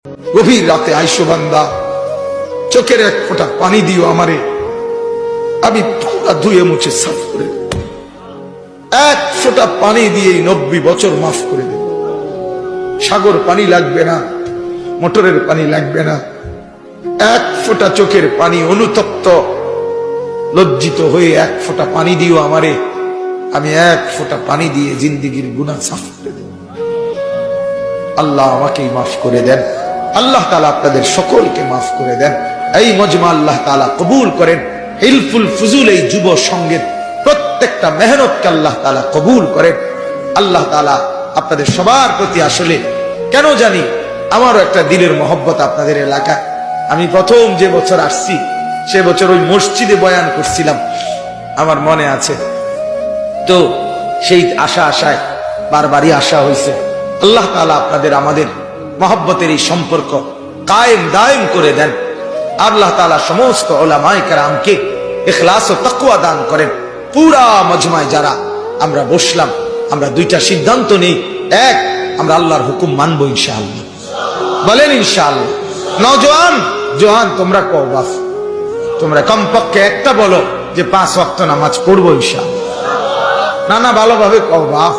গভীর রাতে আইসো বান্দা, চোখের এক ফোঁটা পানি দিও আমারে, আমি পুরা ধুয়ে মুছে সাফ করে দেব। এক ফোঁটা পানি দিয়ে 90 বছর মাফ করে দেব। সাগর পানি লাগবে না, মোটরের পানি লাগবে না, এক ফোঁটা চোখের পানি, অনুতপ্ত লজ্জিত হয়ে এক ফোঁটা পানি দিও আমারে, আমি এক ফোঁটা পানি দিয়ে জিন্দিগির গুনাহ সাফ করে দেব। আল্লাহ আমাকেই মাফ করে দেন, আল্লাহ তাআলা আপনাদের সকলকে মাফ করে দেন। এই মজমা আল্লাহ তাআলা কবুল করেন। হিলফুল ফুজুল এই যুব সঙ্গের প্রত্যেকটা মেহনতকে আল্লাহ তাআলা কবুল করেন। আল্লাহ তাআলা আপনাদের সবার প্রতি আসলে কেন জানি আমারও একটা দিলের মহব্বত আপনাদের এলাকায়। আমি প্রথম যে বছর আসছি সে বছর ওই মসজিদে বয়ান করছিলাম, আমার মনে আছে। তো সেই আশায় বারবারই আসা হয়েছে। আল্লাহ তাআলা আপনাদের আমাদের মহব্বতের এই সম্পর্ক কায়েম দায়েম করে দেন। আল্লাহ তাআলা সমস্ত উলামায়ে কেরামকে ইখলাস ও তাকওয়া দান করেন। পুরা মজমায় যারা আমরা বসলাম, আমরা দুইটা সিদ্ধান্ত নেই। এক, আমরা আল্লাহর হুকুম মানবো ইনশাআল্লাহ। বলেন ইনশাআল্লাহ। নওজোয়ান জোয়ান তোমরা কও বাস, তোমরা কমপক্ষে একটা বলো যে 5 ওয়াক্ত নামাজ পড়বো ইনশাআল্লাহ। না ভালোভাবে কও বাস।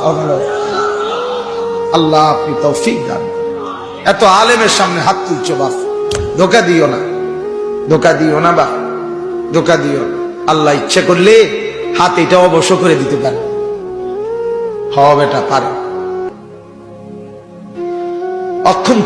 আল্লাহ আপনি তৌফিক দান। এত আলেমের সামনে হাত তুলছো বাস, ধোকা দিও না, ধোকা দিও না বা ধোকা দিও। আল্লাহ ইচ্ছে করলে হাত এটা অবশ্য করে দিতে পারে। হওয়া বেটা পারে, অক্ষম